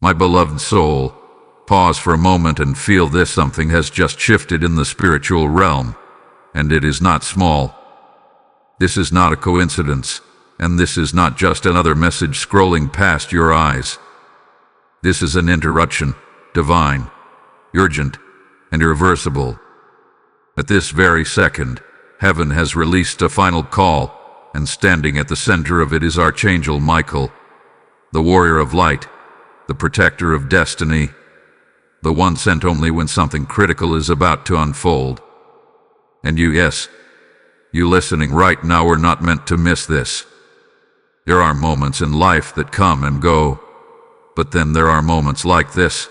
My beloved soul, pause for a moment and feel this. Something has just shifted in the spiritual realm, and it is not small. This is not a coincidence, and this is not just another message scrolling past your eyes. This is an interruption, divine, urgent, and irreversible. At this very second, heaven has released a final call, and standing at the center of it is Archangel Michael, the warrior of light, the protector of destiny, the one sent only when something critical is about to unfold. And you, yes, you listening right now, are not meant to miss this. There are moments in life that come and go, but then there are moments like this,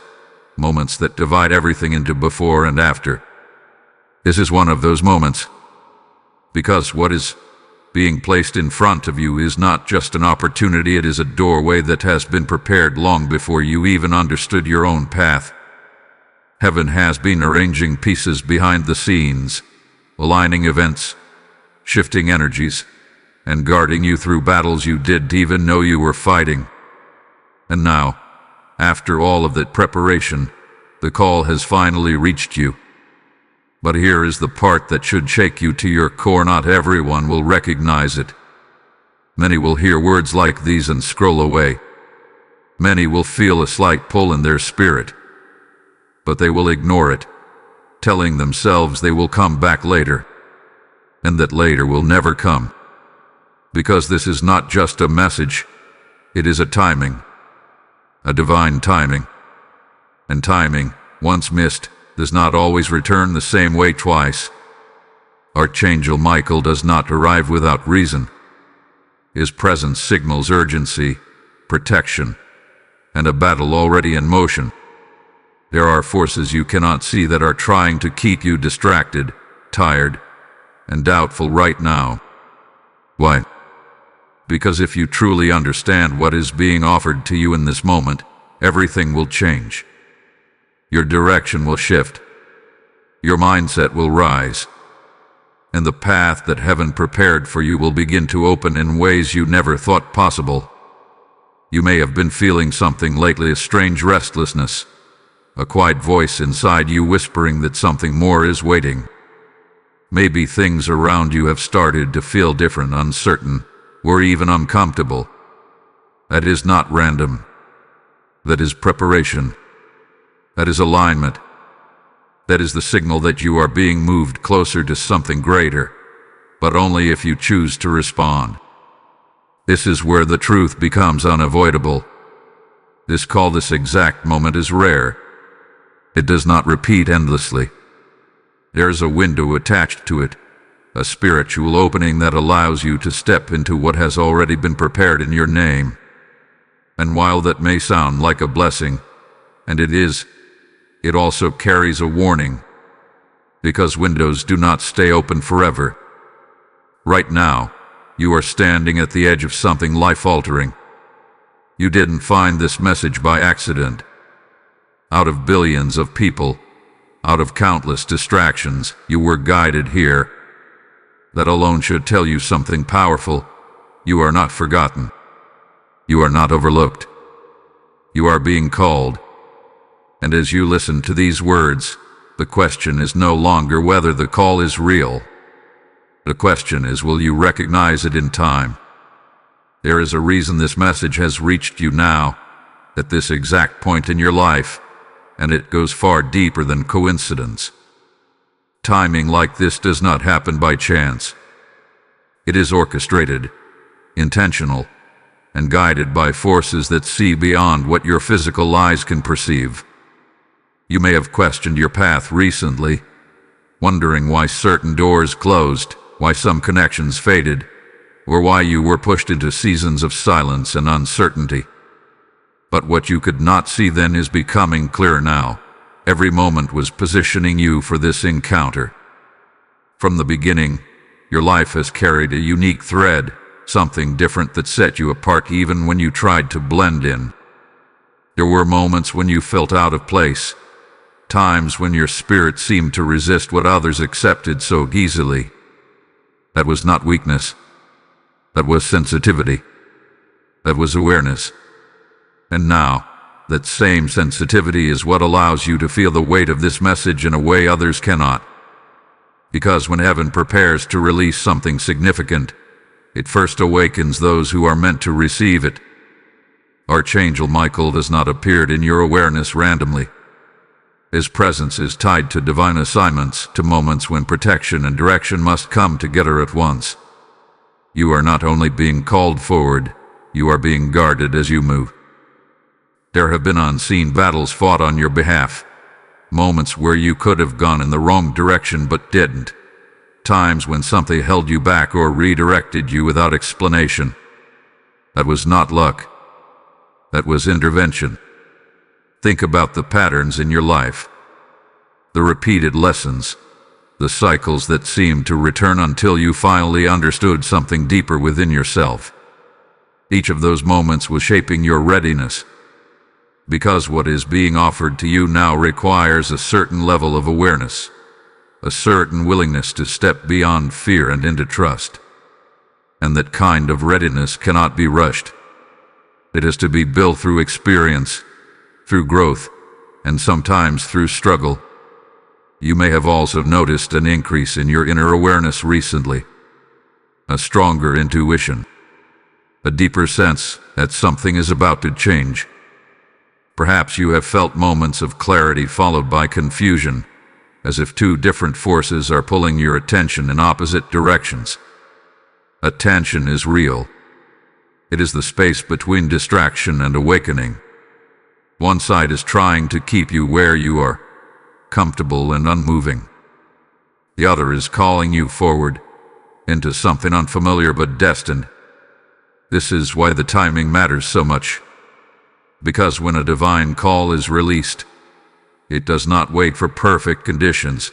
moments that divide everything into before and after. This is one of those moments, because what is being placed in front of you is not just an opportunity, it is a doorway that has been prepared long before you even understood your own path. Heaven has been arranging pieces behind the scenes, aligning events, shifting energies, and guarding you through battles you didn't even know you were fighting. And now, after all of that preparation, the call has finally reached you. But here is the part that should shake you to your core. Not everyone will recognize it. Many will hear words like these and scroll away. Many will feel a slight pull in their spirit, but they will ignore it, telling themselves they will come back later, and that later will never come. Because this is not just a message, it is a timing, a divine timing. And timing, once missed, does not always return the same way twice. Archangel Michael does not arrive without reason. His presence signals urgency, protection, and a battle already in motion. There are forces you cannot see that are trying to keep you distracted, tired, and doubtful right now. Why? Because if you truly understand what is being offered to you in this moment, everything will change. Your direction will shift. Your mindset will rise. And the path that heaven prepared for you will begin to open in ways you never thought possible. You may have been feeling something lately, a strange restlessness, a quiet voice inside you whispering that something more is waiting. Maybe things around you have started to feel different, uncertain, or even uncomfortable. That is not random. That is preparation. That is alignment. That is the signal that you are being moved closer to something greater, but only if you choose to respond. This is where the truth becomes unavoidable. This call, this exact moment, is rare. It does not repeat endlessly. There's a window attached to it, a spiritual opening that allows you to step into what has already been prepared in your name. And while that may sound like a blessing, and it is, it also carries a warning, because windows do not stay open forever. Right now, you are standing at the edge of something life-altering. You didn't find this message by accident. Out of billions of people, out of countless distractions, you were guided here. That alone should tell you something powerful. You are not forgotten. You are not overlooked. You are being called. And as you listen to these words, the question is no longer whether the call is real. The question is, will you recognize it in time? There is a reason this message has reached you now, at this exact point in your life, and it goes far deeper than coincidence. Timing like this does not happen by chance. It is orchestrated, intentional, and guided by forces that see beyond what your physical eyes can perceive. You may have questioned your path recently, wondering why certain doors closed, why some connections faded, or why you were pushed into seasons of silence and uncertainty. But what you could not see then is becoming clear now. Every moment was positioning you for this encounter. From the beginning, your life has carried a unique thread, something different that set you apart even when you tried to blend in. There were moments when you felt out of place, times when your spirit seemed to resist what others accepted so easily. That was not weakness. That was sensitivity. That was awareness. And now, That same sensitivity is what allows you to feel the weight of this message in a way others cannot. Because when heaven prepares to release something significant, it first awakens those who are meant to receive it. Archangel Michael has not appeared in your awareness randomly. His presence is tied to divine assignments, to moments when protection and direction must come together at once. You are not only being called forward, you are being guarded as you move. There have been unseen battles fought on your behalf, moments where you could have gone in the wrong direction but didn't, times when something held you back or redirected you without explanation. That was not luck. That was intervention. Think about the patterns in your life, the repeated lessons, the cycles that seemed to return until you finally understood something deeper within yourself. Each of those moments was shaping your readiness, because what is being offered to you now requires a certain level of awareness, a certain willingness to step beyond fear and into trust. And that kind of readiness cannot be rushed. It is to be built through experience, through growth, and sometimes through struggle. You may have also noticed an increase in your inner awareness recently, a stronger intuition, a deeper sense that something is about to change. Perhaps you have felt moments of clarity followed by confusion, as if two different forces are pulling your attention in opposite directions. Attention is real. It is the space between distraction and awakening. One side is trying to keep you where you are, comfortable and unmoving. The other is calling you forward, into something unfamiliar but destined. This is why the timing matters so much. Because when a divine call is released, it does not wait for perfect conditions.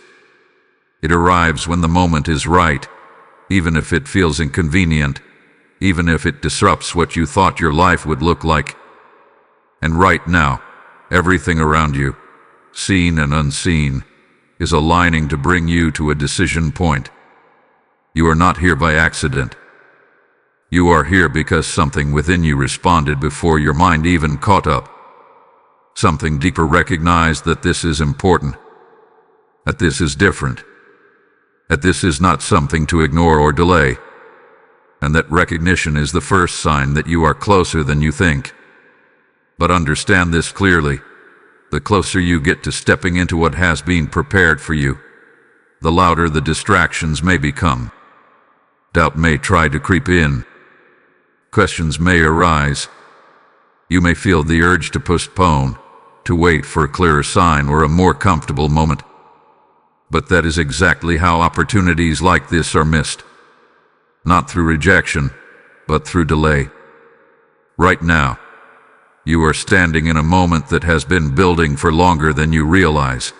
It arrives when the moment is right, even if it feels inconvenient, even if it disrupts what you thought your life would look like. And right now, everything around you, seen and unseen, is aligning to bring you to a decision point. You are not here by accident. You are here because something within you responded before your mind even caught up. Something deeper recognized that this is important, that this is different, that this is not something to ignore or delay, and that recognition is the first sign that you are closer than you think. But understand this clearly: the closer you get to stepping into what has been prepared for you, the louder the distractions may become. Doubt may try to creep in. Questions may arise. You may feel the urge to postpone, to wait for a clearer sign or a more comfortable moment. But that is exactly how opportunities like this are missed. Not through rejection, but through delay. Right now, you are standing in a moment that has been building for longer than you realize.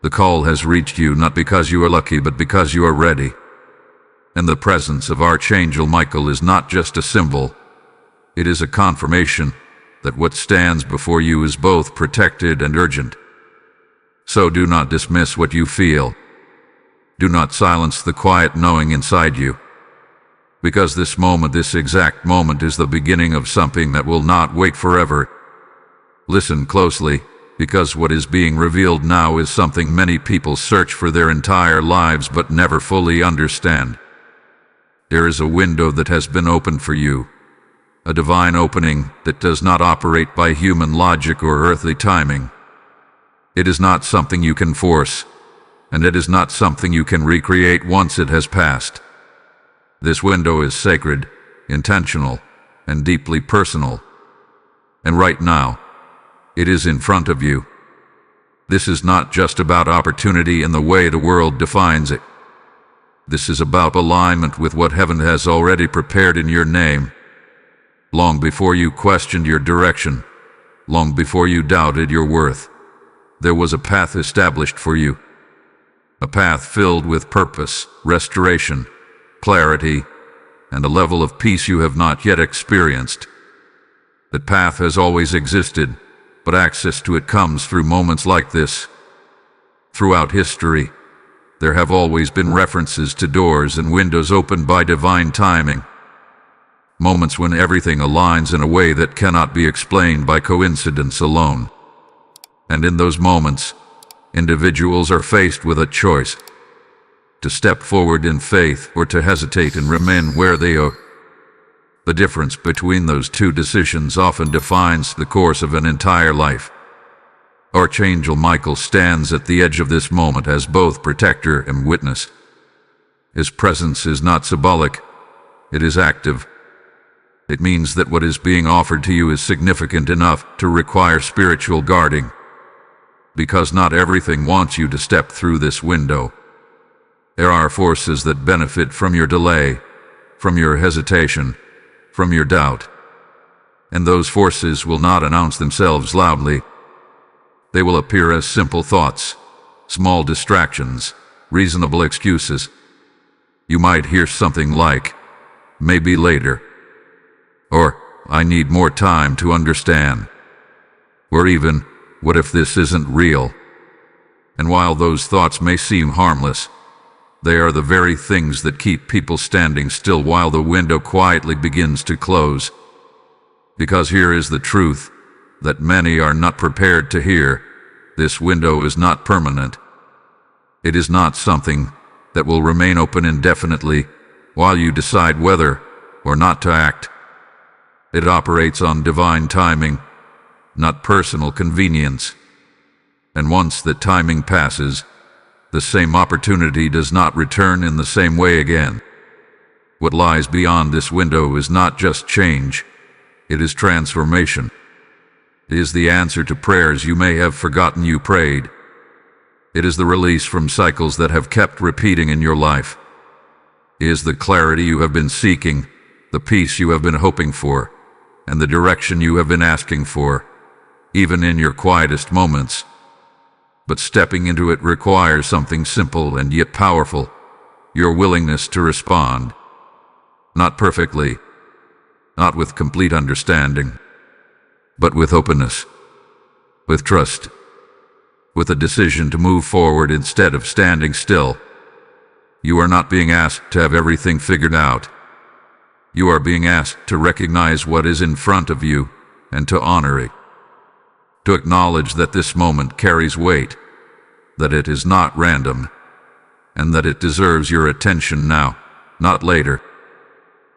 The call has reached you not because you are lucky, but because you are ready. And the presence of Archangel Michael is not just a symbol. It is a confirmation that what stands before you is both protected and urgent. So do not dismiss what you feel. Do not silence the quiet knowing inside you. Because this moment, this exact moment, is the beginning of something that will not wait forever. Listen closely, because what is being revealed now is something many people search for their entire lives but never fully understand. There is a window that has been opened for you, a divine opening that does not operate by human logic or earthly timing. It is not something you can force, and it is not something you can recreate once it has passed. This window is sacred, intentional, and deeply personal. And right now, it is in front of you. This is not just about opportunity in the way the world defines it. This is about alignment with what heaven has already prepared in your name. Long before you questioned your direction, long before you doubted your worth, there was a path established for you. A path filled with purpose, restoration, clarity, and a level of peace you have not yet experienced. That path has always existed, but access to it comes through moments like this. Throughout history, there have always been references to doors and windows opened by divine timing. moments when everything aligns in a way that cannot be explained by coincidence alone. And in those moments, individuals are faced with a choice: to step forward in faith or to hesitate and remain where they are. The difference between those two decisions often defines the course of an entire life. Archangel Michael stands at the edge of this moment as both protector and witness. His presence is not symbolic, it is active. It means that what is being offered to you is significant enough to require spiritual guarding. Because not everything wants you to step through this window. There are forces that benefit from your delay, from your hesitation, from your doubt. And those forces will not announce themselves loudly. They will appear as simple thoughts, small distractions, reasonable excuses. You might hear something like, "Maybe later," or "I need more time to understand," or even, "What if this isn't real?" And while those thoughts may seem harmless, they are the very things that keep people standing still while the window quietly begins to close. Because here is the truth that many are not prepared to hear: this window is not permanent. It is not something that will remain open indefinitely while you decide whether or not to act. It operates on divine timing, not personal convenience. And once the timing passes, the same opportunity does not return in the same way again. What lies beyond this window is not just change, it is transformation. It is the answer to prayers you may have forgotten you prayed. It is the release from cycles that have kept repeating in your life. It is the clarity you have been seeking, the peace you have been hoping for, and the direction you have been asking for, even in your quietest moments. But stepping into it requires something simple and yet powerful: your willingness to respond. Not perfectly, not with complete understanding, but with openness, with trust, with a decision to move forward instead of standing still. You are not being asked to have everything figured out. You are being asked to recognize what is in front of you and to honor it. To acknowledge that this moment carries weight, that it is not random, and that it deserves your attention now, not later.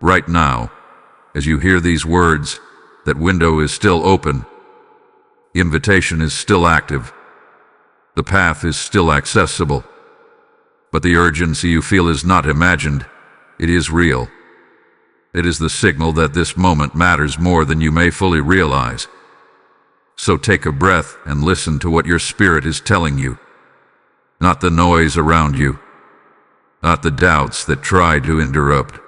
Right now, as you hear these words, that window is still open. The invitation is still active. The path is still accessible. But the urgency you feel is not imagined, it is real. It is the signal that this moment matters more than you may fully realize. So take a breath and listen to what your spirit is telling you. Not the noise around you, not the doubts that try to interrupt,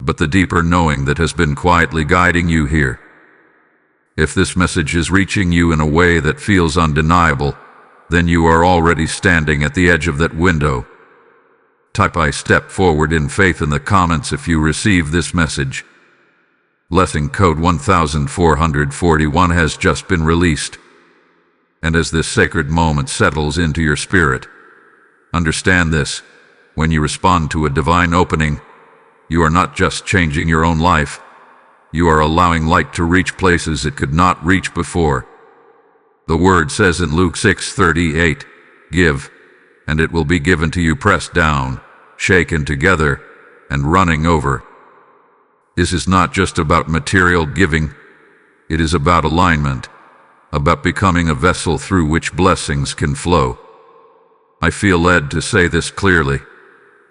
but the deeper knowing that has been quietly guiding you here. If this message is reaching you in a way that feels undeniable, then you are already standing at the edge of that window. Type "I step forward in faith" in the comments if you receive this message. Blessing code 1441 has just been released. And as this sacred moment settles into your spirit, understand this: when you respond to a divine opening, you are not just changing your own life, you are allowing light to reach places it could not reach before. The word says in Luke 6:38, "Give, and it will be given to you, pressed down, shaken together, and running over." This is not just about material giving, it is about alignment, about becoming a vessel through which blessings can flow. I feel led to say this clearly.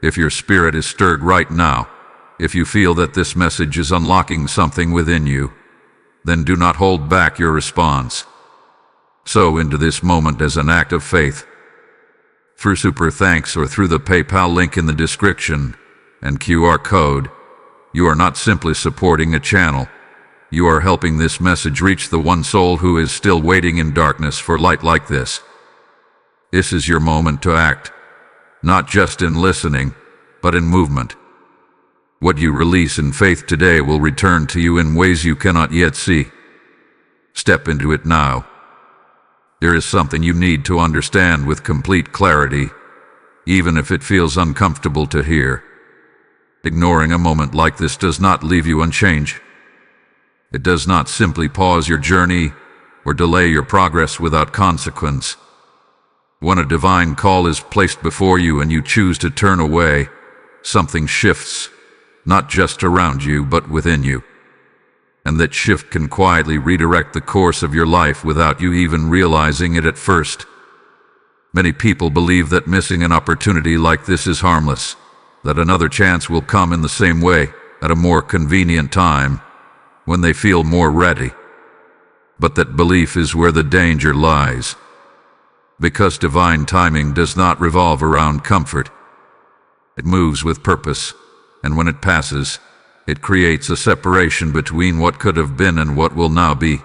If your spirit is stirred right now, if you feel that this message is unlocking something within you, then do not hold back your response. Sow into this moment as an act of faith. Through super thanks or through the PayPal link in the description and QR code, you are not simply supporting a channel. You are helping this message reach the one soul who is still waiting in darkness for light like this. This is your moment to act, not just in listening, but in movement. What you release in faith today will return to you in ways you cannot yet see. Step into it now. There is something you need to understand with complete clarity, even if it feels uncomfortable to hear. Ignoring a moment like this does not leave you unchanged. It does not simply pause your journey or delay your progress without consequence. When a divine call is placed before you and you choose to turn away, something shifts, not just around you but within you. And that shift can quietly redirect the course of your life without you even realizing it at first. Many people believe that missing an opportunity like this is harmless, that another chance will come in the same way, at a more convenient time, when they feel more ready. But that belief is where the danger lies. Because divine timing does not revolve around comfort. It moves with purpose, and when it passes, it creates a separation between what could have been and what will now be.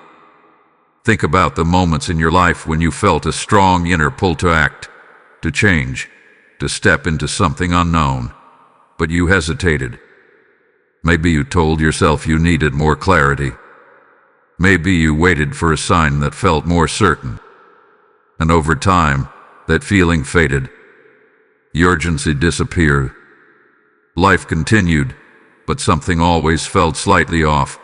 Think about the moments in your life when you felt a strong inner pull to act, to change, to step into something unknown, but you hesitated. Maybe you told yourself you needed more clarity. Maybe you waited for a sign that felt more certain. And over time, that feeling faded. The urgency disappeared. Life continued, but something always felt slightly off,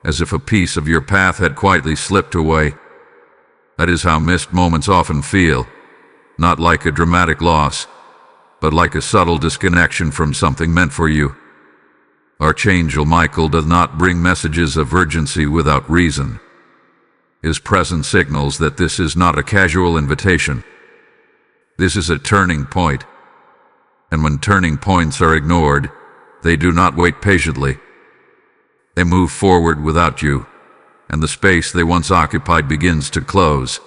as if a piece of your path had quietly slipped away. That is how missed moments often feel, not like a dramatic loss, but like a subtle disconnection from something meant for you. Archangel Michael does not bring messages of urgency without reason. His presence signals that this is not a casual invitation. This is a turning point. And when turning points are ignored, they do not wait patiently. They move forward without you, and the space they once occupied begins to close.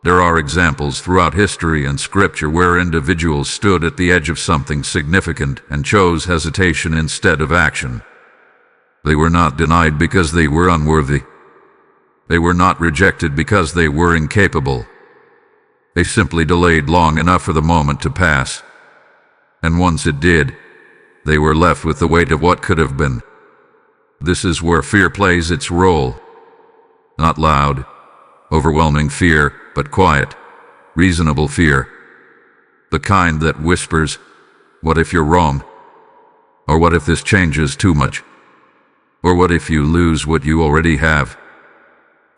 There are examples throughout history and scripture where individuals stood at the edge of something significant and chose hesitation instead of action. They were not denied because they were unworthy. They were not rejected because they were incapable. They simply delayed long enough for the moment to pass. And once it did, they were left with the weight of what could have been. This is where fear plays its role. Not loud, overwhelming fear, but quiet, reasonable fear. The kind that whispers, "What if you're wrong?" Or "What if this changes too much?" Or "What if you lose what you already have?"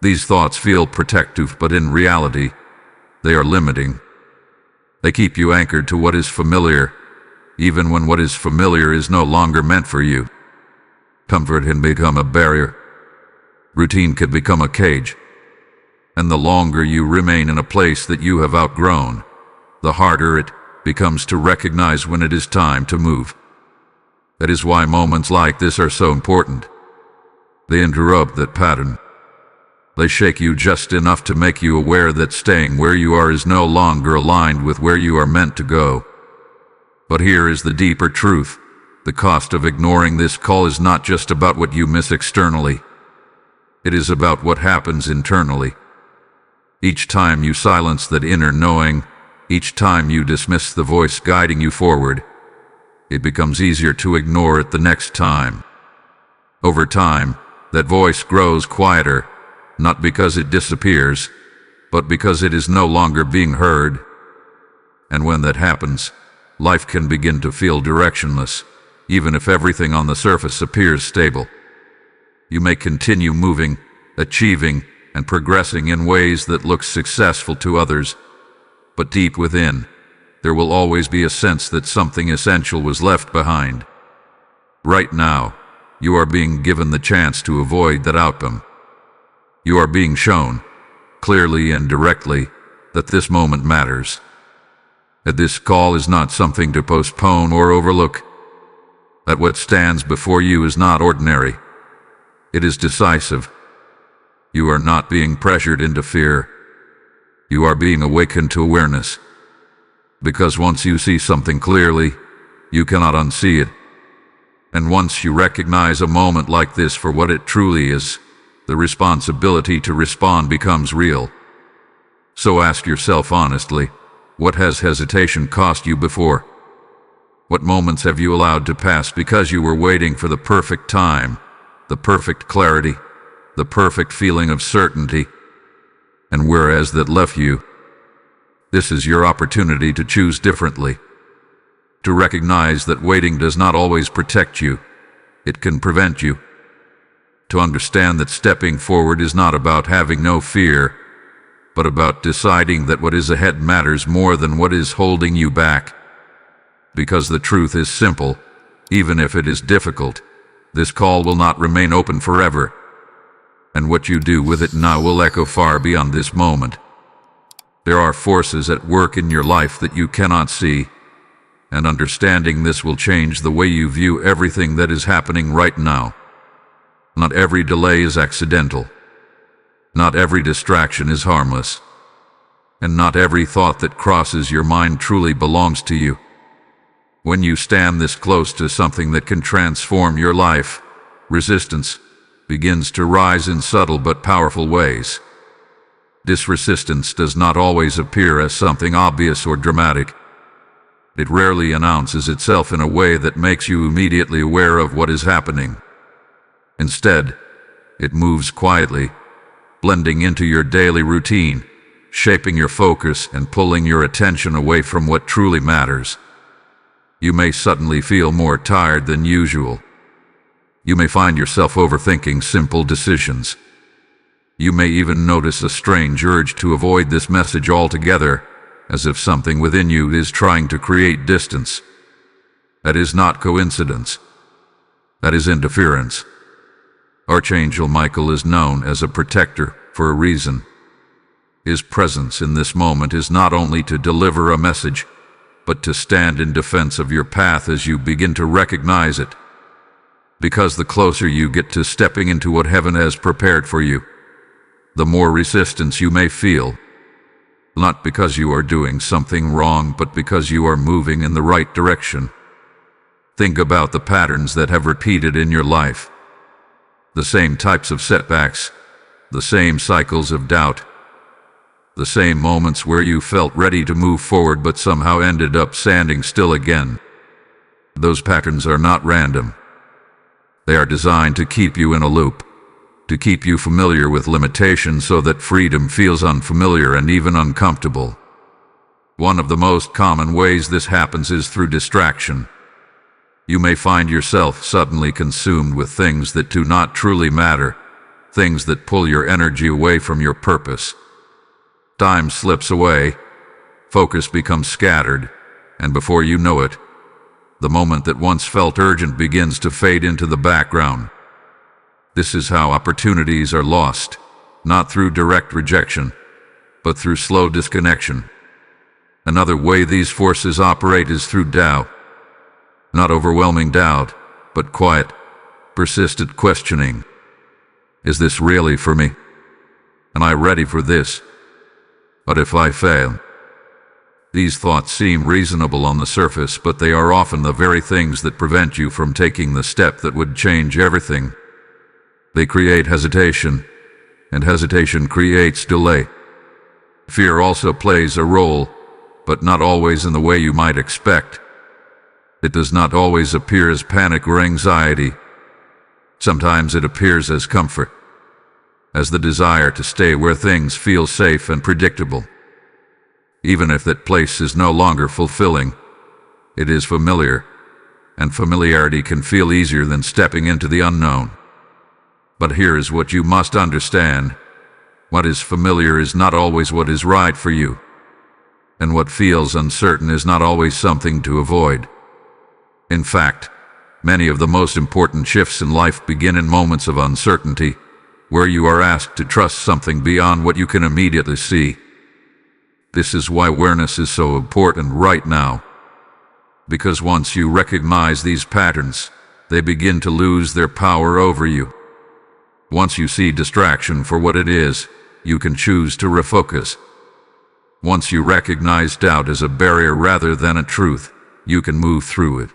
These thoughts feel protective, but in reality, they are limiting. They keep you anchored to what is familiar, even when what is familiar is no longer meant for you. Comfort can become a barrier. Routine can become a cage. And the longer you remain in a place that you have outgrown, the harder it becomes to recognize when it is time to move. That is why moments like this are so important. They interrupt that pattern. They shake you just enough to make you aware that staying where you are is no longer aligned with where you are meant to go. But here is the deeper truth. The cost of ignoring this call is not just about what you miss externally. It is about what happens internally. Each time you silence that inner knowing, each time you dismiss the voice guiding you forward, it becomes easier to ignore it the next time. Over time, that voice grows quieter, not because it disappears, but because it is no longer being heard. And when that happens, life can begin to feel directionless, even if everything on the surface appears stable. You may continue moving, achieving, and progressing in ways that look successful to others, but deep within, there will always be a sense that something essential was left behind. Right now, you are being given the chance to avoid that outcome. You are being shown, clearly and directly, that this moment matters. That this call is not something to postpone or overlook. That what stands before you is not ordinary. It is decisive. You are not being pressured into fear. You are being awakened to awareness. Because once you see something clearly, you cannot unsee it. And once you recognize a moment like this for what it truly is, the responsibility to respond becomes real. So ask yourself honestly, what has hesitation cost you before? What moments have you allowed to pass because you were waiting for the perfect time, the perfect clarity, the perfect feeling of certainty? And where has that left you? This is your opportunity to choose differently. To recognize that waiting does not always protect you, it can prevent you. To understand that stepping forward is not about having no fear, but about deciding that what is ahead matters more than what is holding you back. Because the truth is simple, even if it is difficult, this call will not remain open forever, and what you do with it now will echo far beyond this moment. There are forces at work in your life that you cannot see, and understanding this will change the way you view everything that is happening right now. Not every delay is accidental. Not every distraction is harmless. And not every thought that crosses your mind truly belongs to you. When you stand this close to something that can transform your life, resistance begins to rise in subtle but powerful ways. This resistance does not always appear as something obvious or dramatic. It rarely announces itself in a way that makes you immediately aware of what is happening. Instead, it moves quietly, blending into your daily routine, shaping your focus and pulling your attention away from what truly matters. You may suddenly feel more tired than usual. You may find yourself overthinking simple decisions. You may even notice a strange urge to avoid this message altogether, as if something within you is trying to create distance. That is not coincidence. That is interference. Archangel Michael is known as a protector for a reason. His presence in this moment is not only to deliver a message, but to stand in defense of your path as you begin to recognize it. Because the closer you get to stepping into what heaven has prepared for you, the more resistance you may feel. Not because you are doing something wrong, but because you are moving in the right direction. Think about the patterns that have repeated in your life. The same types of setbacks, the same cycles of doubt, the same moments where you felt ready to move forward but somehow ended up standing still again. Those patterns are not random. They are designed to keep you in a loop, to keep you familiar with limitations so that freedom feels unfamiliar and even uncomfortable. One of the most common ways this happens is through distraction. You may find yourself suddenly consumed with things that do not truly matter, things that pull your energy away from your purpose. Time slips away, focus becomes scattered, and before you know it, the moment that once felt urgent begins to fade into the background. This is how opportunities are lost, not through direct rejection, but through slow disconnection. Another way these forces operate is through doubt. Not overwhelming doubt, but quiet, persistent questioning. Is this really for me? Am I ready for this? What if I fail? These thoughts seem reasonable on the surface, but they are often the very things that prevent you from taking the step that would change everything. They create hesitation, and hesitation creates delay. Fear also plays a role, but not always in the way you might expect. It does not always appear as panic or anxiety. Sometimes it appears as comfort, as the desire to stay where things feel safe and predictable. Even if that place is no longer fulfilling, it is familiar, and familiarity can feel easier than stepping into the unknown. But here is what you must understand. What is familiar is not always what is right for you, and what feels uncertain is not always something to avoid. In fact, many of the most important shifts in life begin in moments of uncertainty, where you are asked to trust something beyond what you can immediately see. This is why awareness is so important right now. Because once you recognize these patterns, they begin to lose their power over you. Once you see distraction for what it is, you can choose to refocus. Once you recognize doubt as a barrier rather than a truth, you can move through it.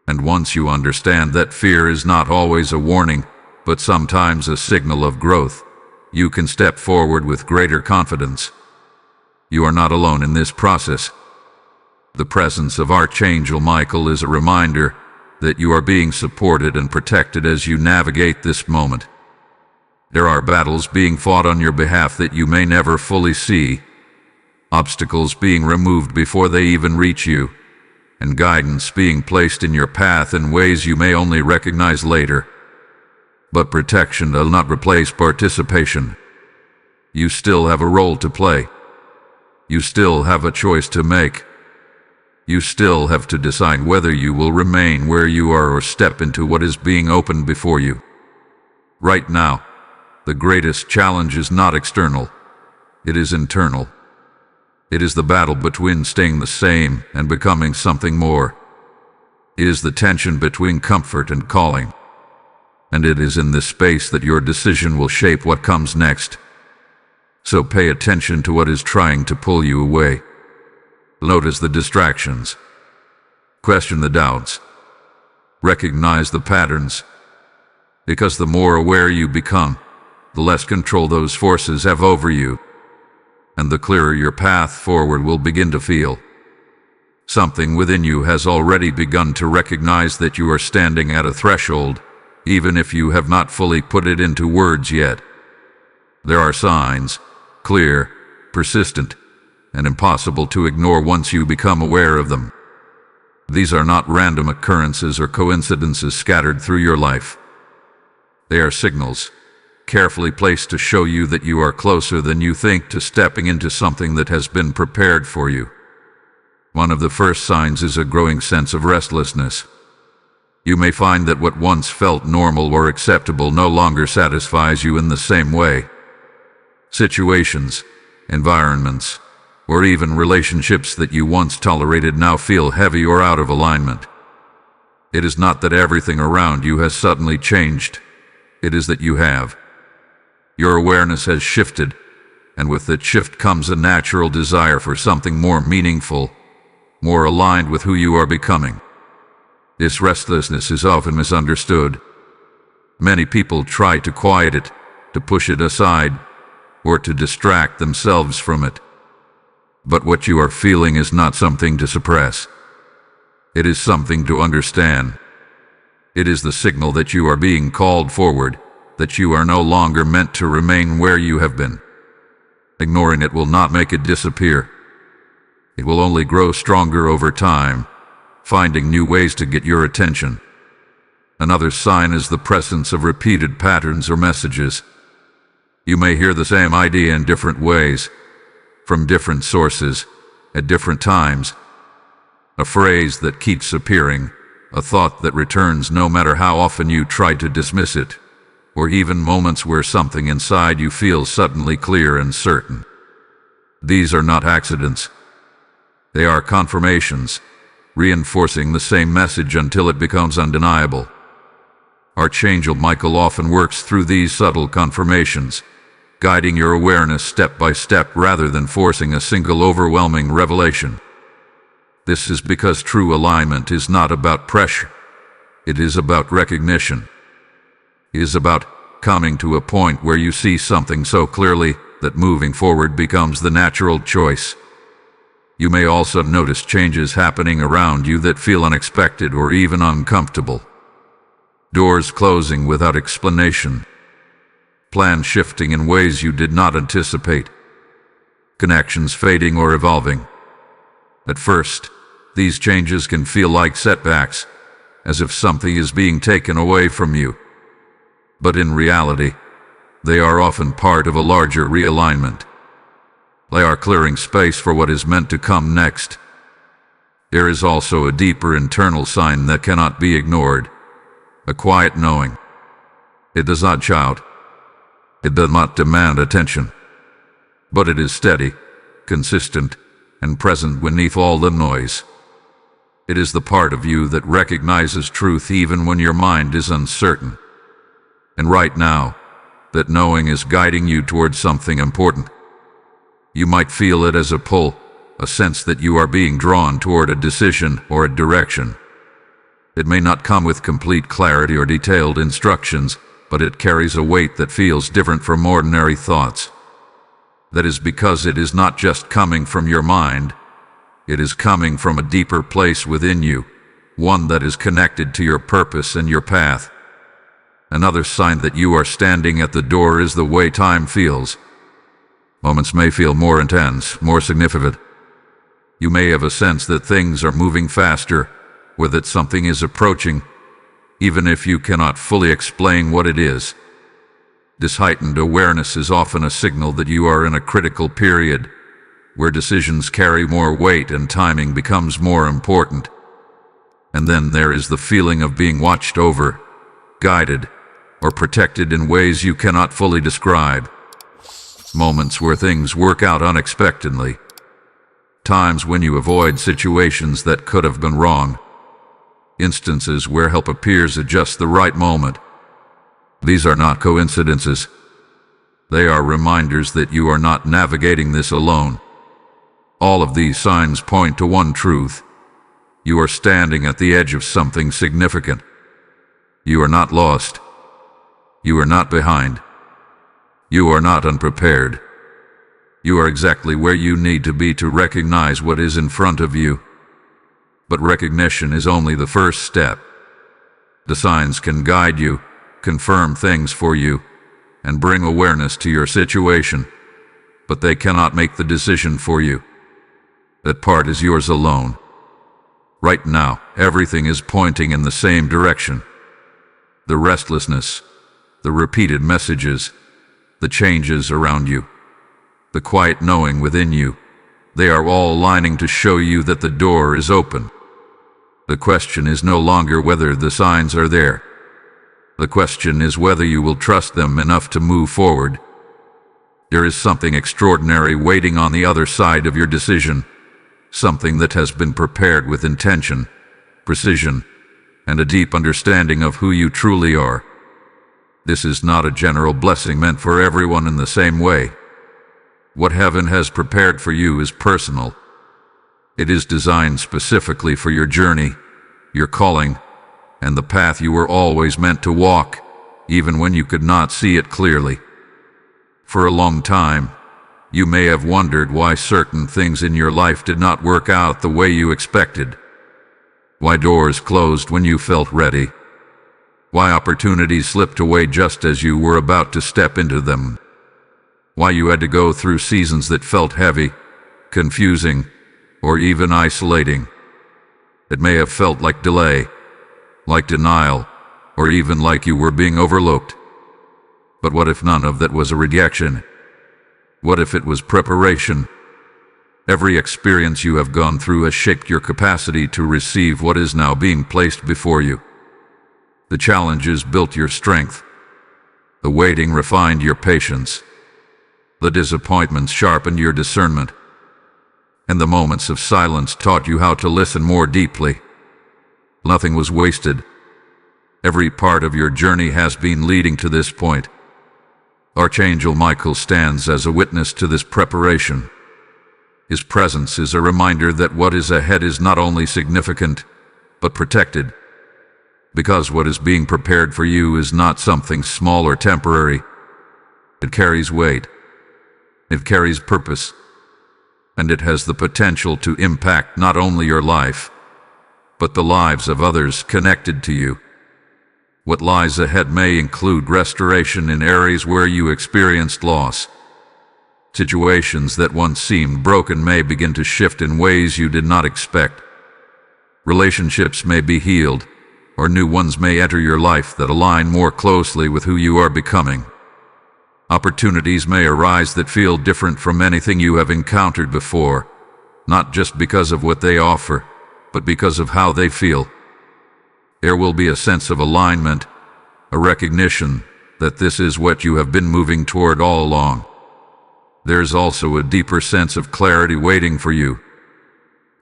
And once you understand that fear is not always a warning, but sometimes a signal of growth, you can step forward with greater confidence. You are not alone in this process. The presence of Archangel Michael is a reminder that you are being supported and protected as you navigate this moment. There are battles being fought on your behalf that you may never fully see, obstacles being removed before they even reach you, and guidance being placed in your path in ways you may only recognize later. But protection does not replace participation. You still have a role to play. You still have a choice to make. You still have to decide whether you will remain where you are or step into what is being opened before you. Right now, the greatest challenge is not external. It is internal. It is the battle between staying the same and becoming something more. It is the tension between comfort and calling. And it is in this space that your decision will shape what comes next. So pay attention to what is trying to pull you away. Notice the distractions. Question the doubts. Recognize the patterns. Because the more aware you become, the less control those forces have over you, and the clearer your path forward will begin to feel. Something within you has already begun to recognize that you are standing at a threshold, even if you have not fully put it into words yet. There are signs, clear, persistent, and impossible to ignore once you become aware of them. These are not random occurrences or coincidences scattered through your life. They are signals, carefully placed to show you that you are closer than you think to stepping into something that has been prepared for you. One of the first signs is a growing sense of restlessness. You may find that what once felt normal or acceptable no longer satisfies you in the same way. Situations, environments, or even relationships that you once tolerated now feel heavy or out of alignment. It is not that everything around you has suddenly changed. It is that you have. Your awareness has shifted, and with that shift comes a natural desire for something more meaningful, more aligned with who you are becoming. This restlessness is often misunderstood. Many people try to quiet it, to push it aside, or to distract themselves from it. But what you are feeling is not something to suppress. It is something to understand. It is the signal that you are being called forward, that you are no longer meant to remain where you have been. Ignoring it will not make it disappear. It will only grow stronger over time, finding new ways to get your attention. Another sign is the presence of repeated patterns or messages. You may hear the same idea in different ways, from different sources, at different times. A phrase that keeps appearing, a thought that returns no matter how often you try to dismiss it, or even moments where something inside you feels suddenly clear and certain. These are not accidents. They are confirmations, reinforcing the same message until it becomes undeniable. Archangel Michael often works through these subtle confirmations, guiding your awareness step by step rather than forcing a single overwhelming revelation. This is because true alignment is not about pressure. It is about recognition. It is about coming to a point where you see something so clearly that moving forward becomes the natural choice. You may also notice changes happening around you that feel unexpected or even uncomfortable. Doors closing without explanation. Plans shifting in ways you did not anticipate. Connections fading or evolving. At first, these changes can feel like setbacks, as if something is being taken away from you. But in reality, they are often part of a larger realignment. They are clearing space for what is meant to come next. There is also a deeper internal sign that cannot be ignored, a quiet knowing. It does not shout. It does not demand attention. But it is steady, consistent, and present beneath all the noise. It is the part of you that recognizes truth even when your mind is uncertain. And right now, that knowing is guiding you towards something important. You might feel it as a pull, a sense that you are being drawn toward a decision or a direction. It may not come with complete clarity or detailed instructions, but it carries a weight that feels different from ordinary thoughts. That is because it is not just coming from your mind. It is coming from a deeper place within you, one that is connected to your purpose and your path. Another sign that you are standing at the door is the way time feels. Moments may feel more intense, more significant. You may have a sense that things are moving faster, or that something is approaching, even if you cannot fully explain what it is. This heightened awareness is often a signal that you are in a critical period, where decisions carry more weight and timing becomes more important. And then there is the feeling of being watched over, guided, or protected in ways you cannot fully describe. Moments where things work out unexpectedly. Times when you avoid situations that could have gone wrong. Instances where help appears at just the right moment. These are not coincidences. They are reminders that you are not navigating this alone. All of these signs point to one truth. You are standing at the edge of something significant. You are not lost. You are not behind. You are not unprepared. You are exactly where you need to be to recognize what is in front of you. But recognition is only the first step. The signs can guide you, confirm things for you, and bring awareness to your situation, but they cannot make the decision for you. That part is yours alone. Right now, everything is pointing in the same direction. The restlessness, the repeated messages, the changes around you, the quiet knowing within you, they are all aligning to show you that the door is open. The question is no longer whether the signs are there. The question is whether you will trust them enough to move forward. There is something extraordinary waiting on the other side of your decision, something that has been prepared with intention, precision, and a deep understanding of who you truly are. This is not a general blessing meant for everyone in the same way. What heaven has prepared for you is personal. It is designed specifically for your journey, your calling, and the path you were always meant to walk, even when you could not see it clearly. For a long time, you may have wondered why certain things in your life did not work out the way you expected. Why doors closed when you felt ready. Why opportunities slipped away just as you were about to step into them. Why you had to go through seasons that felt heavy, confusing, or even isolating. It may have felt like delay, like denial, or even like you were being overlooked. But what if none of that was a rejection? What if it was preparation? Every experience you have gone through has shaped your capacity to receive what is now being placed before you. The challenges built your strength. The waiting refined your patience. The disappointments sharpened your discernment. And the moments of silence taught you how to listen more deeply. Nothing was wasted. Every part of your journey has been leading to this point. Archangel Michael stands as a witness to this preparation. His presence is a reminder that what is ahead is not only significant, but protected. Because what is being prepared for you is not something small or temporary. It carries weight. It carries purpose. And it has the potential to impact not only your life, but the lives of others connected to you. What lies ahead may include restoration in areas where you experienced loss. Situations that once seemed broken may begin to shift in ways you did not expect. Relationships may be healed, or new ones may enter your life that align more closely with who you are becoming. Opportunities may arise that feel different from anything you have encountered before, not just because of what they offer, but because of how they feel. There will be a sense of alignment, a recognition that this is what you have been moving toward all along. There's also a deeper sense of clarity waiting for you.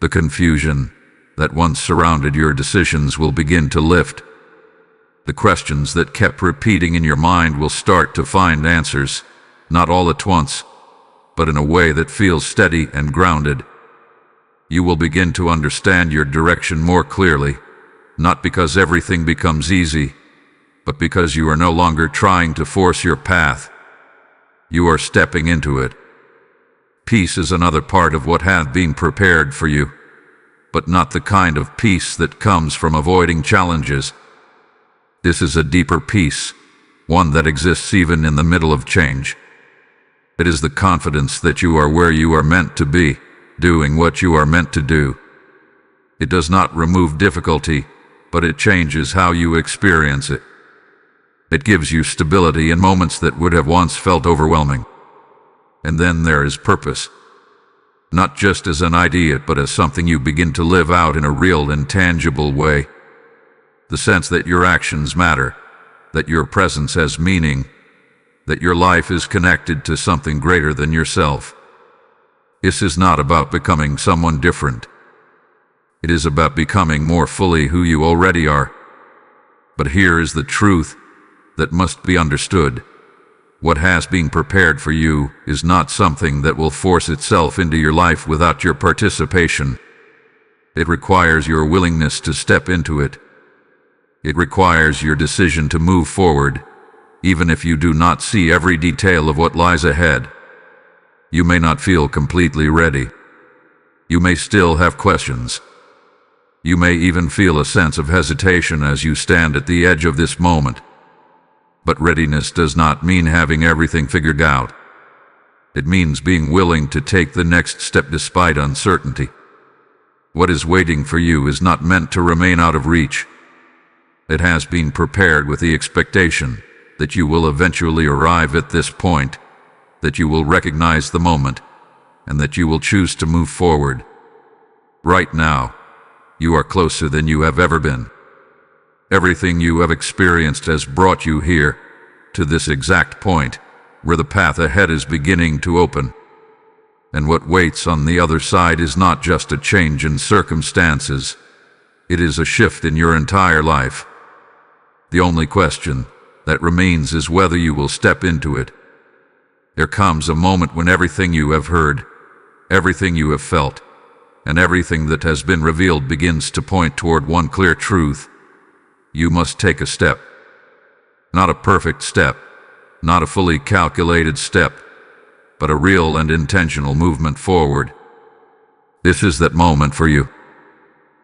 The confusion that once surrounded your decisions will begin to lift. The questions that kept repeating in your mind will start to find answers, not all at once, but in a way that feels steady and grounded. You will begin to understand your direction more clearly, not because everything becomes easy, but because you are no longer trying to force your path. You are stepping into it. Peace is another part of what has been prepared for you, but not the kind of peace that comes from avoiding challenges. This is a deeper peace, one that exists even in the middle of change. It is the confidence that you are where you are meant to be, doing what you are meant to do. It does not remove difficulty, but it changes how you experience it. It gives you stability in moments that would have once felt overwhelming. And then there is purpose. Not just as an idea, but as something you begin to live out in a real and tangible way. The sense that your actions matter, that your presence has meaning, that your life is connected to something greater than yourself. This is not about becoming someone different. It is about becoming more fully who you already are. But here is the truth that must be understood. What has been prepared for you is not something that will force itself into your life without your participation. It requires your willingness to step into it. It requires your decision to move forward, even if you do not see every detail of what lies ahead. You may not feel completely ready. You may still have questions. You may even feel a sense of hesitation as you stand at the edge of this moment. But readiness does not mean having everything figured out. It means being willing to take the next step despite uncertainty. What is waiting for you is not meant to remain out of reach. It has been prepared with the expectation that you will eventually arrive at this point, that you will recognize the moment, and that you will choose to move forward. Right now, you are closer than you have ever been. Everything you have experienced has brought you here, to this exact point, where the path ahead is beginning to open. And what waits on the other side is not just a change in circumstances. It is a shift in your entire life. The only question that remains is whether you will step into it. There comes a moment when everything you have heard, everything you have felt, and everything that has been revealed begins to point toward one clear truth. You must take a step. Not a perfect step, not a fully calculated step, but a real and intentional movement forward. This is that moment for you.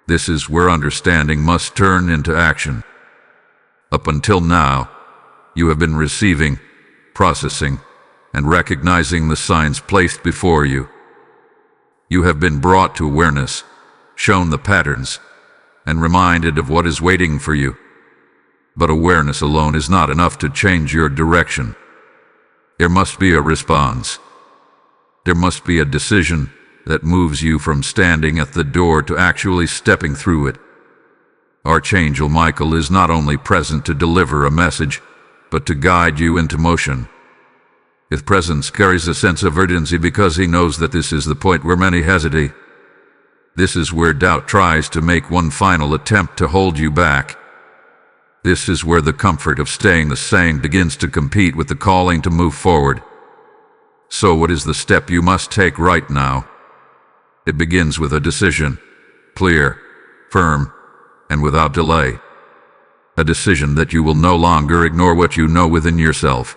This is where understanding must turn into action. Up until now, you have been receiving, processing, and recognizing the signs placed before you. You have been brought to awareness, shown the patterns, and reminded of what is waiting for you. But awareness alone is not enough to change your direction. There must be a response. There must be a decision that moves you from standing at the door to actually stepping through it. Archangel Michael is not only present to deliver a message, but to guide you into motion. His presence carries a sense of urgency because he knows that this is the point where many hesitate. This is where doubt tries to make one final attempt to hold you back. This is where the comfort of staying the same begins to compete with the calling to move forward. So what is the step you must take right now? It begins with a decision, clear, firm, and without delay. A decision that you will no longer ignore what you know within yourself.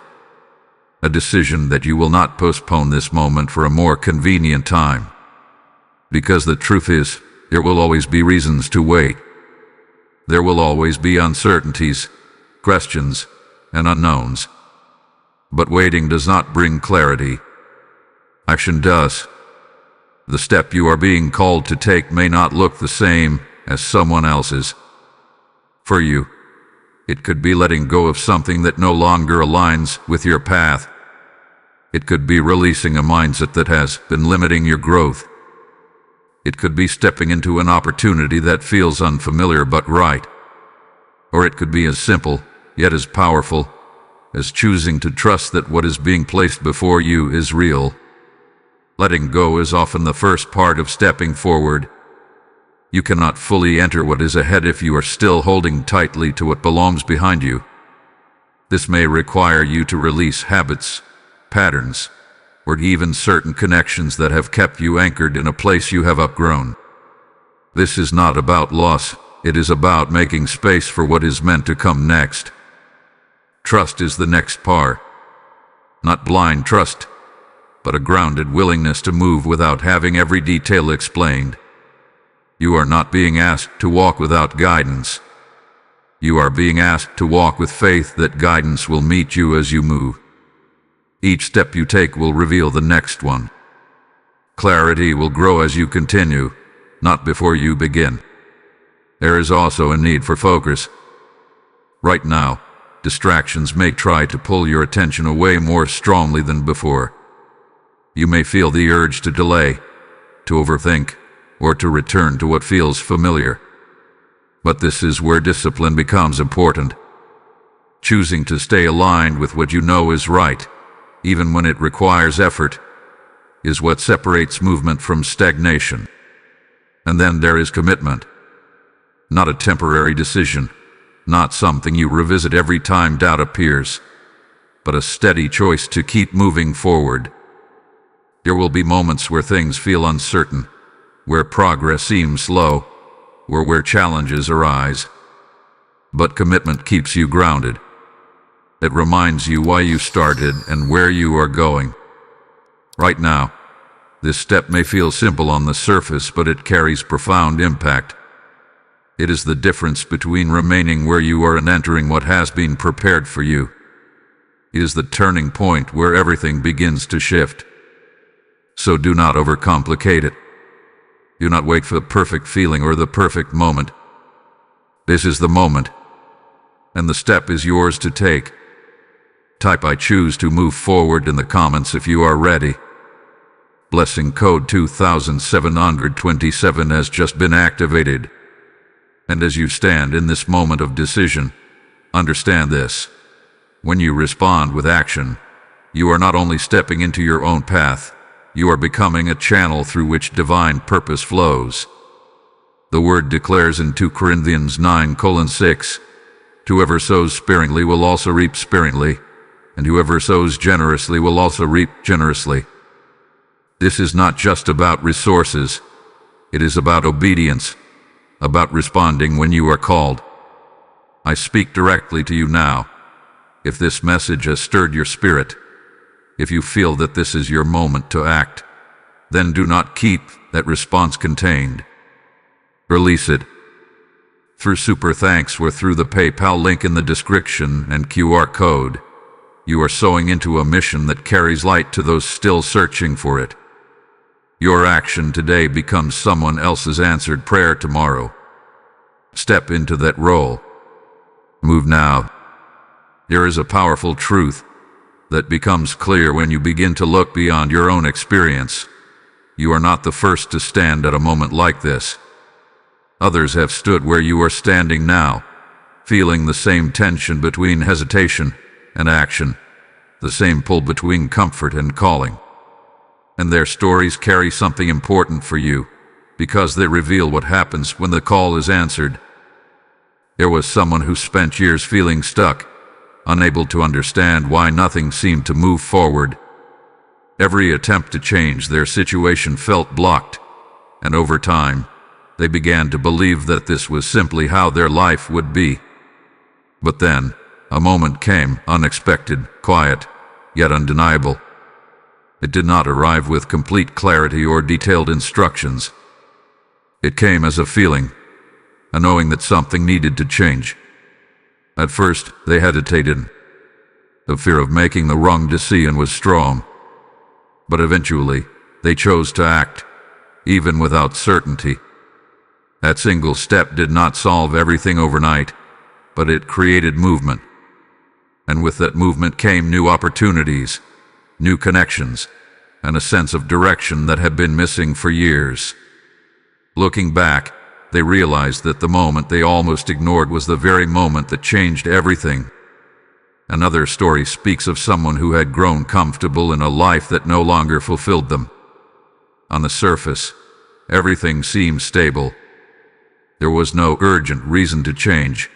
A decision that you will not postpone this moment for a more convenient time. Because the truth is, there will always be reasons to wait. There will always be uncertainties, questions, and unknowns. But waiting does not bring clarity. Action does. The step you are being called to take may not look the same as someone else's. For you, it could be letting go of something that no longer aligns with your path. It could be releasing a mindset that has been limiting your growth. It could be stepping into an opportunity that feels unfamiliar but right. Or it could be as simple, yet as powerful, as choosing to trust that what is being placed before you is real. Letting go is often the first part of stepping forward. You cannot fully enter what is ahead if you are still holding tightly to what belongs behind you. This may require you to release habits, patterns, or even certain connections that have kept you anchored in a place you have outgrown. This is not about loss, it is about making space for what is meant to come next. Trust is the next part. Not blind trust, but a grounded willingness to move without having every detail explained. You are not being asked to walk without guidance. You are being asked to walk with faith that guidance will meet you as you move. Each step you take will reveal the next one. Clarity will grow as you continue, not before you begin. There is also a need for focus. Right now, distractions may try to pull your attention away more strongly than before. You may feel the urge to delay, to overthink, or to return to what feels familiar. But this is where discipline becomes important. Choosing to stay aligned with what you know is right, even when it requires effort, is what separates movement from stagnation. And then there is commitment. Not a temporary decision, not something you revisit every time doubt appears, but a steady choice to keep moving forward. There will be moments where things feel uncertain, where progress seems slow, or where challenges arise. But commitment keeps you grounded. It reminds you why you started and where you are going. Right now, this step may feel simple on the surface, but it carries profound impact. It is the difference between remaining where you are and entering what has been prepared for you. It is the turning point where everything begins to shift. So do not overcomplicate it. Do not wait for the perfect feeling or the perfect moment. This is the moment, and the step is yours to take. Type "I choose to move forward" in the comments if you are ready. Blessing code 2727 has just been activated. And as you stand in this moment of decision, understand this. When you respond with action, you are not only stepping into your own path, you are becoming a channel through which divine purpose flows. The word declares in 2 Corinthians 9:6, "Whoever sows sparingly will also reap sparingly, and whoever sows generously will also reap generously." This is not just about resources. It is about obedience, about responding when you are called. I speak directly to you now. If this message has stirred your spirit, if you feel that this is your moment to act, then do not keep that response contained. Release it. Through super thanks or through the PayPal link in the description and QR code, you are sowing into a mission that carries light to those still searching for it. Your action today becomes someone else's answered prayer tomorrow. Step into that role. Move now. There is a powerful truth that becomes clear when you begin to look beyond your own experience. You are not the first to stand at a moment like this. Others have stood where you are standing now, feeling the same tension between hesitation and action, the same pull between comfort and calling. And their stories carry something important for you, because they reveal what happens when the call is answered. There was someone who spent years feeling stuck, unable to understand why nothing seemed to move forward. Every attempt to change their situation felt blocked, and over time, they began to believe that this was simply how their life would be. But then, a moment came, unexpected, quiet, yet undeniable. It did not arrive with complete clarity or detailed instructions. It came as a feeling, a knowing that something needed to change. At first, they hesitated. The fear of making the wrong decision was strong. But eventually, they chose to act, even without certainty. That single step did not solve everything overnight, but it created movement. And with that movement came new opportunities, new connections, and a sense of direction that had been missing for years. Looking back, they realized that the moment they almost ignored was the very moment that changed everything. Another story speaks of someone who had grown comfortable in a life that no longer fulfilled them. On the surface, everything seemed stable. There was no urgent reason to change,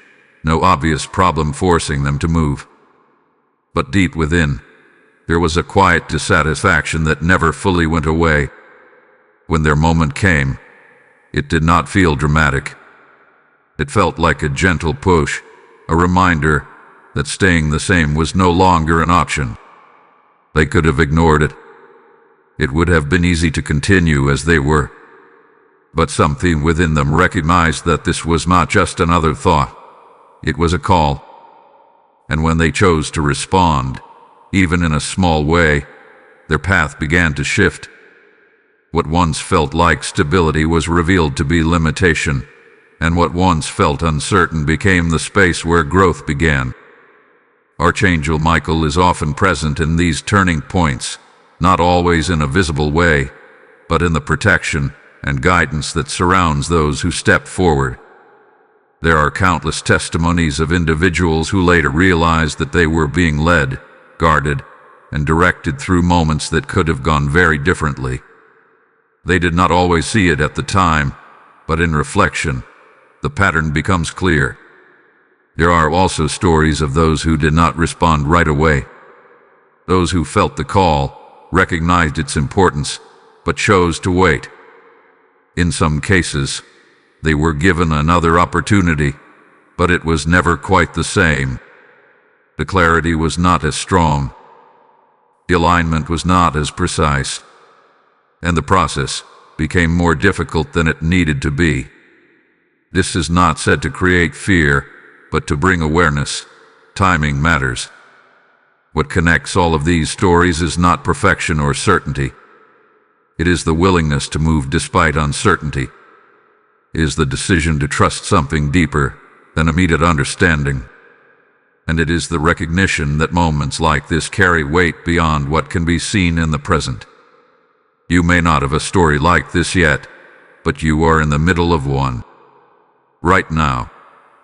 no obvious problem forcing them to move. But deep within, there was a quiet dissatisfaction that never fully went away. When their moment came, it did not feel dramatic. It felt like a gentle push, a reminder that staying the same was no longer an option. They could have ignored it. It would have been easy to continue as they were. But something within them recognized that this was not just another thought. It was a call. And when they chose to respond, even in a small way, their path began to shift. What once felt like stability was revealed to be limitation, and what once felt uncertain became the space where growth began. Archangel Michael is often present in these turning points, not always in a visible way, but in the protection and guidance that surrounds those who step forward. There are countless testimonies of individuals who later realized that they were being led, guarded, and directed through moments that could have gone very differently. They did not always see it at the time, but in reflection, the pattern becomes clear. There are also stories of those who did not respond right away. Those who felt the call, recognized its importance, but chose to wait. In some cases, they were given another opportunity, but it was never quite the same. The clarity was not as strong. The alignment was not as precise. And the process became more difficult than it needed to be. This is not said to create fear, but to bring awareness. Timing matters. What connects all of these stories is not perfection or certainty. It is the willingness to move despite uncertainty. It is the decision to trust something deeper than immediate understanding. And it is the recognition that moments like this carry weight beyond what can be seen in the present. You may not have a story like this yet, but you are in the middle of one. Right now,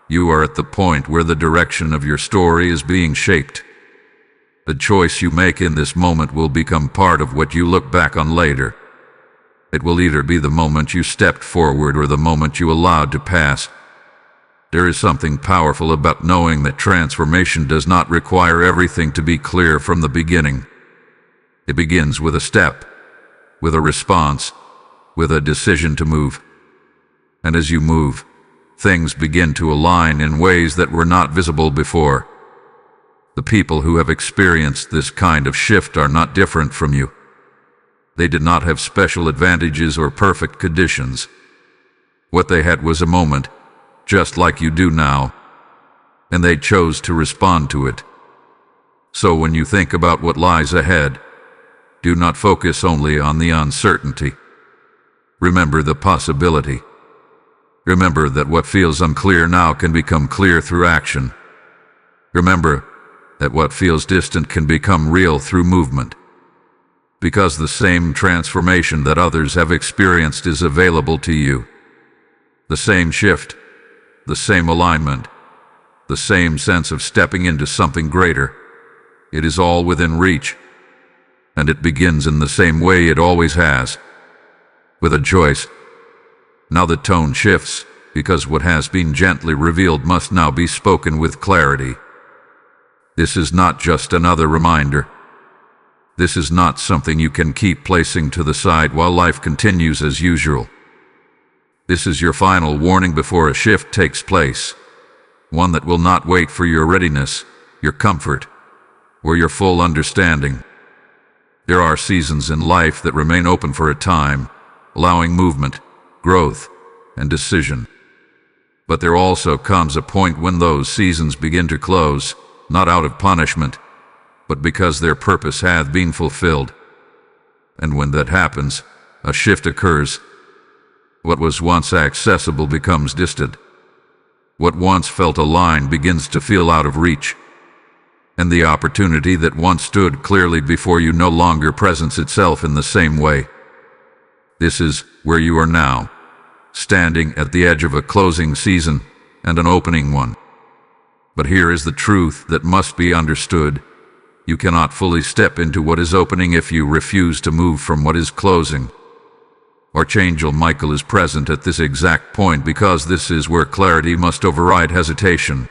you are at the point where the direction of your story is being shaped. The choice you make in this moment will become part of what you look back on later. It will either be the moment you stepped forward or the moment you allowed to pass. There is something powerful about knowing that transformation does not require everything to be clear from the beginning. It begins with a step, with a response, with a decision to move. And as you move, things begin to align in ways that were not visible before. The people who have experienced this kind of shift are not different from you. They did not have special advantages or perfect conditions. What they had was a moment, just like you do now, and they chose to respond to it. So when you think about what lies ahead, do not focus only on the uncertainty. Remember the possibility. Remember that what feels unclear now can become clear through action. Remember that what feels distant can become real through movement. Because the same transformation that others have experienced is available to you. The same shift, the same alignment, the same sense of stepping into something greater. It is all within reach, and it begins in the same way it always has, with a choice. Now the tone shifts, because what has been gently revealed must now be spoken with clarity. This is not just another reminder. This is not something you can keep placing to the side while life continues as usual. This is your final warning before a shift takes place, one that will not wait for your readiness, your comfort, or your full understanding. There are seasons in life that remain open for a time, allowing movement, growth, and decision. But there also comes a point when those seasons begin to close, not out of punishment, but because their purpose hath been fulfilled. And when that happens, a shift occurs. What was once accessible becomes distant. What once felt aligned begins to feel out of reach. And the opportunity that once stood clearly before you no longer presents itself in the same way. This is where you are now, standing at the edge of a closing season and an opening one. But here is the truth that must be understood. You cannot fully step into what is opening if you refuse to move from what is closing. Archangel Michael is present at this exact point because this is where clarity must override hesitation.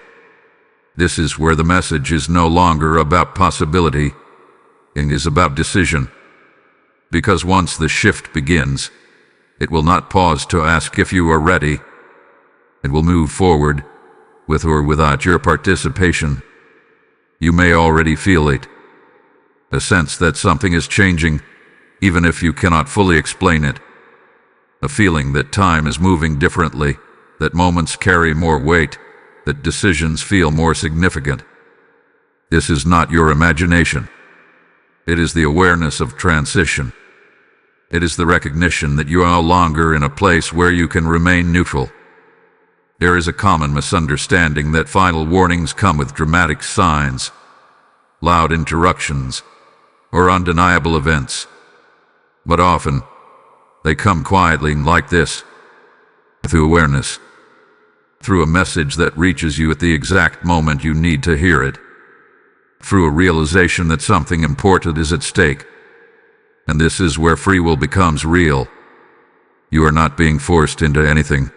This is where the message is no longer about possibility, it is about decision. Because once the shift begins, it will not pause to ask if you are ready. It will move forward, with or without your participation. You may already feel it, a sense that something is changing, even if you cannot fully explain it. A feeling that time is moving differently, that moments carry more weight, that decisions feel more significant. This is not your imagination. It is the awareness of transition. It is the recognition that you are no longer in a place where you can remain neutral. There is a common misunderstanding that final warnings come with dramatic signs, loud interruptions, or undeniable events. But often, they come quietly like this, through awareness, through a message that reaches you at the exact moment you need to hear it, through a realization that something important is at stake. And this is where free will becomes real. You are not being forced into anything.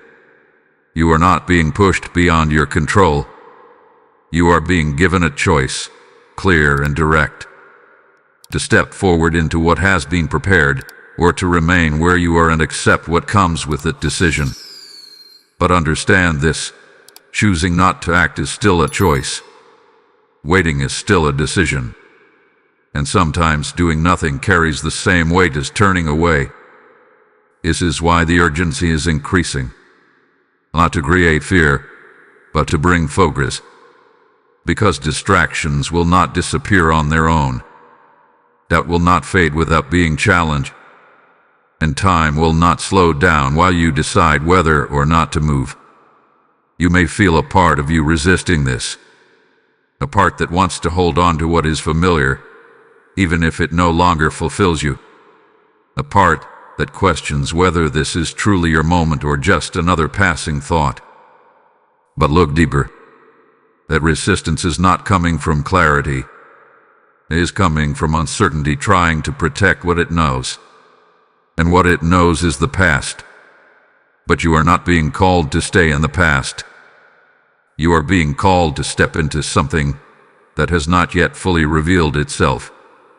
You are not being pushed beyond your control. You are being given a choice, clear and direct, to step forward into what has been prepared, or to remain where you are and accept what comes with that decision. But understand this, choosing not to act is still a choice. Waiting is still a decision. And sometimes doing nothing carries the same weight as turning away. This is why the urgency is increasing. Not to create fear, but to bring focus. Because distractions will not disappear on their own. Doubt will not fade without being challenged. And time will not slow down while you decide whether or not to move. You may feel a part of you resisting this. A part that wants to hold on to what is familiar, even if it no longer fulfills you. A part that questions whether this is truly your moment or just another passing thought. But look deeper. That resistance is not coming from clarity. It is coming from uncertainty trying to protect what it knows. And what it knows is the past. But you are not being called to stay in the past. You are being called to step into something that has not yet fully revealed itself.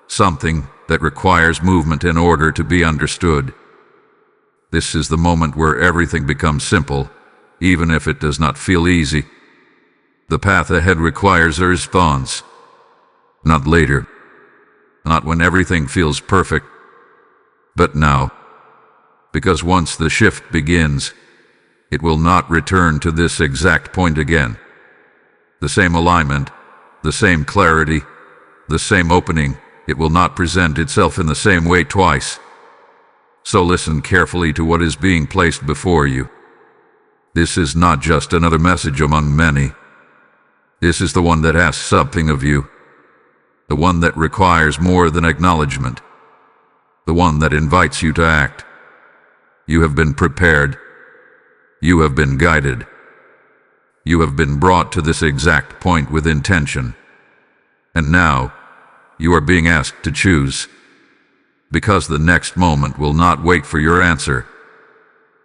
Something that requires movement in order to be understood. This is the moment where everything becomes simple, even if it does not feel easy. The path ahead requires a response. Not later. Not when everything feels perfect. But now. Because once the shift begins, it will not return to this exact point again. The same alignment, the same clarity, the same opening. It will not present itself in the same way twice. So listen carefully to what is being placed before you. This is not just another message among many. This is the one that asks something of you. The one that requires more than acknowledgement. The one that invites you to act. You have been prepared. You have been guided. You have been brought to this exact point with intention. And now, you are being asked to choose. Because the next moment will not wait for your answer.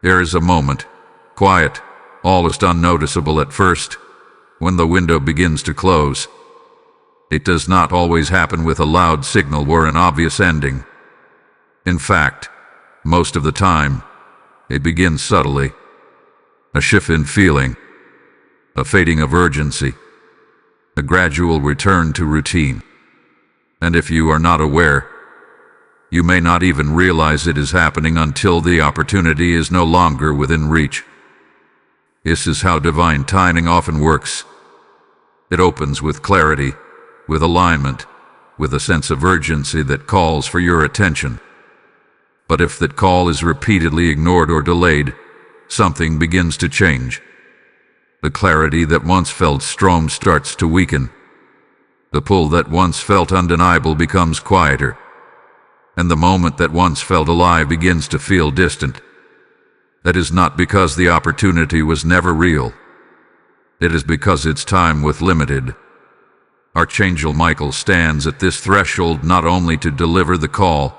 There is a moment, quiet, almost unnoticeable at first, when the window begins to close. It does not always happen with a loud signal or an obvious ending. In fact, most of the time, it begins subtly. A shift in feeling, a fading of urgency, a gradual return to routine. And if you are not aware, you may not even realize it is happening until the opportunity is no longer within reach. This is how divine timing often works. It opens with clarity, with alignment, with a sense of urgency that calls for your attention. But if that call is repeatedly ignored or delayed, something begins to change. The clarity that once felt strong starts to weaken. The pull that once felt undeniable becomes quieter. And the moment that once felt alive begins to feel distant. That is not because the opportunity was never real. It is because its time was limited. Archangel Michael stands at this threshold not only to deliver the call,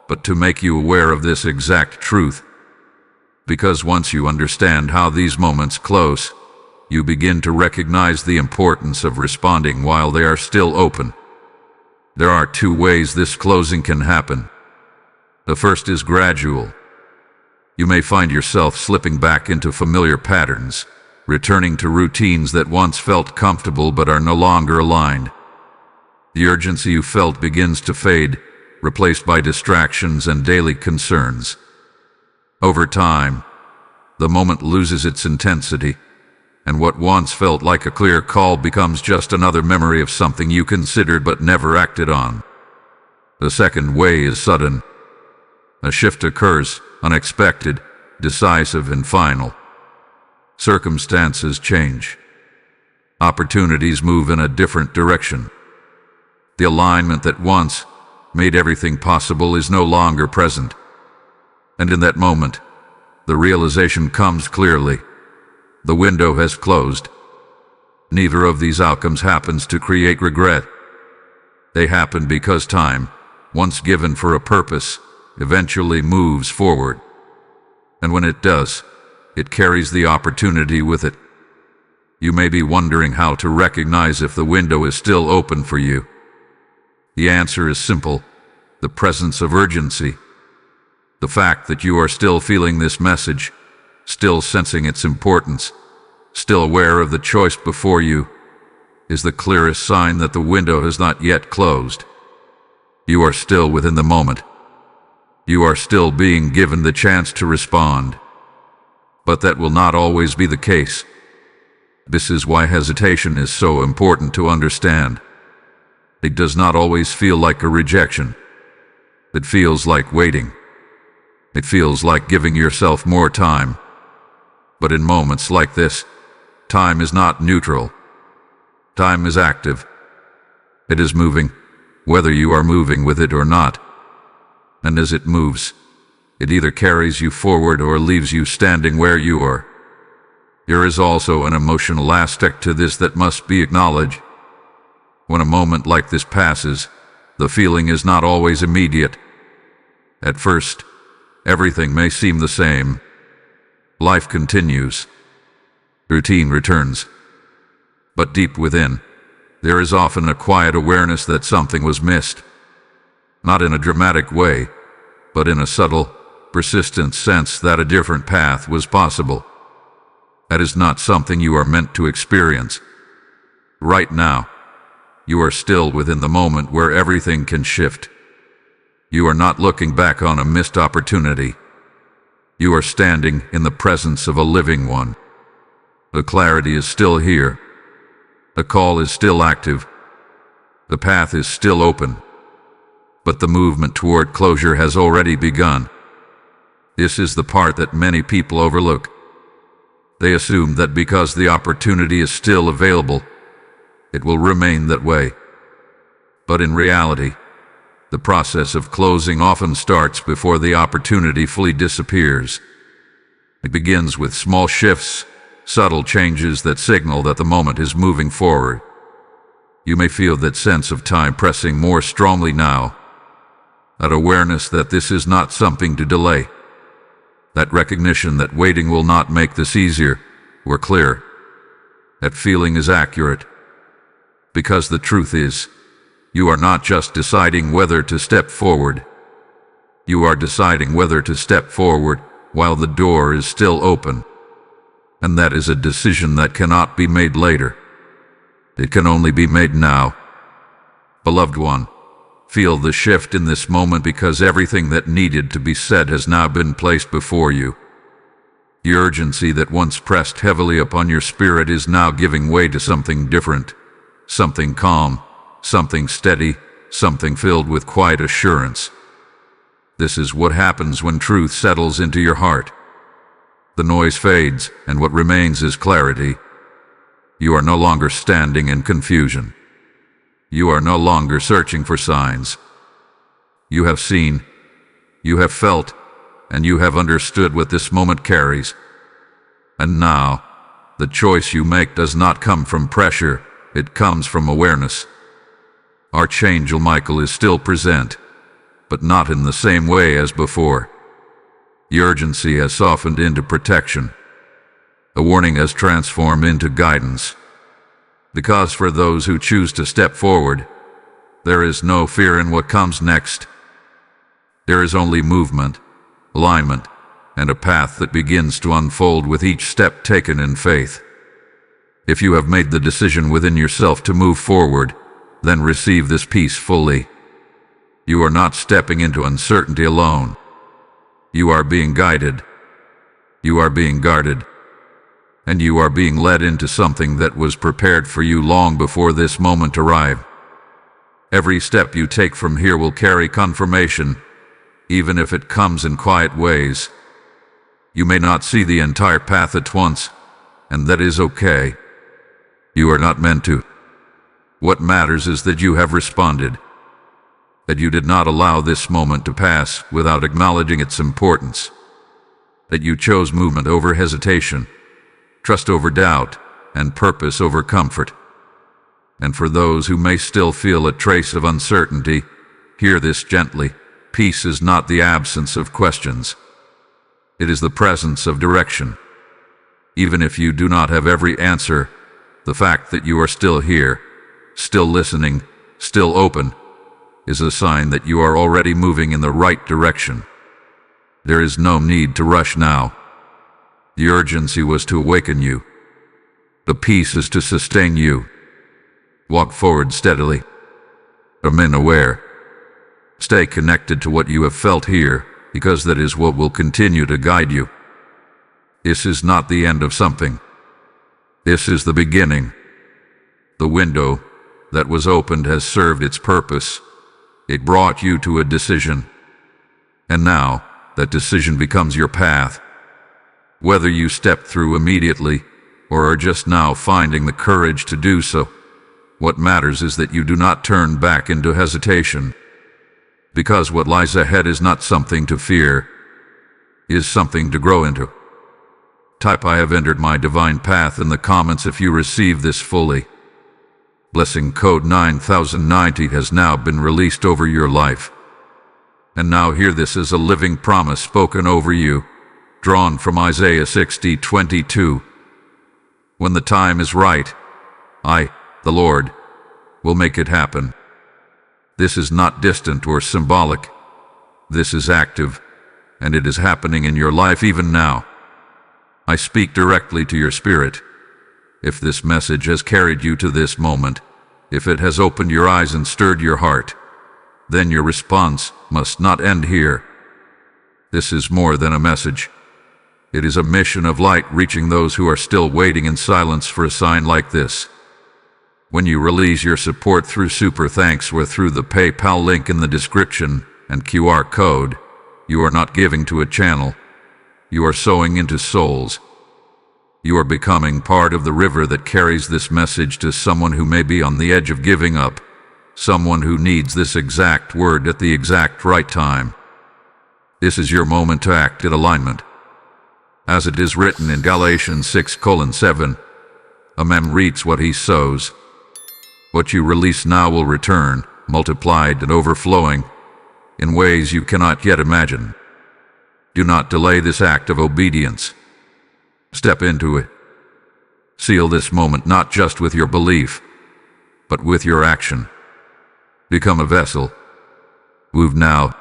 but to make you aware of this exact truth. Because once you understand how these moments close, you begin to recognize the importance of responding while they are still open. There are two ways this closing can happen. The first is gradual. You may find yourself slipping back into familiar patterns, returning to routines that once felt comfortable but are no longer aligned. The urgency you felt begins to fade, replaced by distractions and daily concerns. Over time, the moment loses its intensity, and what once felt like a clear call becomes just another memory of something you considered but never acted on. The second way is sudden. A shift occurs, unexpected, decisive, and final. Circumstances change. Opportunities move in a different direction. The alignment that once made everything possible is no longer present. And in that moment, the realization comes clearly. The window has closed. Neither of these outcomes happens to create regret. They happen because time, once given for a purpose, eventually moves forward. And when it does, it carries the opportunity with it. You may be wondering how to recognize if the window is still open for you. The answer is simple: the presence of urgency. The fact that you are still feeling this message, still sensing its importance, still aware of the choice before you, is the clearest sign that the window has not yet closed. You are still within the moment. You are still being given the chance to respond. But that will not always be the case. This is why hesitation is so important to understand. It does not always feel like a rejection. It feels like waiting. It feels like giving yourself more time. But in moments like this, time is not neutral. Time is active. It is moving, whether you are moving with it or not. And as it moves, it either carries you forward or leaves you standing where you are. There is also an emotional aspect to this that must be acknowledged. When a moment like this passes, the feeling is not always immediate. At first, everything may seem the same. Life continues. Routine returns. But deep within, there is often a quiet awareness that something was missed. Not in a dramatic way, but in a subtle, persistent sense that a different path was possible. That is not something you are meant to experience. Right now, you are still within the moment where everything can shift. You are not looking back on a missed opportunity. You are standing in the presence of a living one. The clarity is still here. The call is still active. The path is still open. But the movement toward closure has already begun. This is the part that many people overlook. They assume that because the opportunity is still available, it will remain that way. But in reality, the process of closing often starts before the opportunity fully disappears. It begins with small shifts, subtle changes that signal that the moment is moving forward. You may feel that sense of time pressing more strongly now, that awareness that this is not something to delay, that recognition that waiting will not make this easier or clear. That feeling is accurate. Because the truth is, you are not just deciding whether to step forward. You are deciding whether to step forward while the door is still open. And that is a decision that cannot be made later. It can only be made now. Beloved one, feel the shift in this moment because everything that needed to be said has now been placed before you. The urgency that once pressed heavily upon your spirit is now giving way to something different. Something calm, something steady, something filled with quiet assurance. This is what happens when truth settles into your heart. The noise fades, and what remains is clarity. You are no longer standing in confusion. You are no longer searching for signs. You have seen, you have felt, and you have understood what this moment carries. And now, the choice you make does not come from pressure. It comes from awareness. Archangel Michael is still present, but not in the same way as before. The urgency has softened into protection. The warning has transformed into guidance. Because for those who choose to step forward, there is no fear in what comes next. There is only movement, alignment, and a path that begins to unfold with each step taken in faith. If you have made the decision within yourself to move forward, then receive this peace fully. You are not stepping into uncertainty alone. You are being guided. You are being guarded. And you are being led into something that was prepared for you long before this moment arrived. Every step you take from here will carry confirmation. even if it comes in quiet ways. You may not see the entire path at once, and that is okay. You are not meant to. What matters is that you have responded, that you did not allow this moment to pass without acknowledging its importance, that you chose movement over hesitation, trust over doubt, and purpose over comfort. And for those who may still feel a trace of uncertainty, hear this gently. Peace is not the absence of questions. It is the presence of direction. Even if you do not have every answer, the fact that you are still here, still listening, still open, is a sign that you are already moving in the right direction. There is no need to rush now. The urgency was to awaken you. The peace is to sustain you. Walk forward steadily. Remain aware. Stay connected to what you have felt here, because that is what will continue to guide you. This is not the end of something. This is the beginning. The window that was opened has served its purpose. It brought you to a decision. And now, that decision becomes your path. Whether you step through immediately, or are just now finding the courage to do so, what matters is that you do not turn back into hesitation. Because what lies ahead is not something to fear, is something to grow into. Type "I have entered my divine path" in the comments if you receive this fully. Blessing code 9090 has now been released over your life. And now hear this as a living promise spoken over you, drawn from Isaiah 60:22. When the time is right, I, the Lord, will make it happen. This is not distant or symbolic. This is active, and it is happening in your life even now. I speak directly to your spirit. If this message has carried you to this moment, if it has opened your eyes and stirred your heart, then your response must not end here. This is more than a message. It is a mission of light reaching those who are still waiting in silence for a sign like this. When you release your support through Super Thanks or through the PayPal link in the description and QR code, you are not giving to a channel. You are sowing into souls. You are becoming part of the river that carries this message to someone who may be on the edge of giving up, someone who needs this exact word at the exact right time. This is your moment to act in alignment. As it is written in Galatians 6:7, a man reaps what he sows. What you release now will return, multiplied and overflowing, in ways you cannot yet imagine. Do not delay this act of obedience. Step into it. Seal this moment not just with your belief, but with your action. Become a vessel. Move now.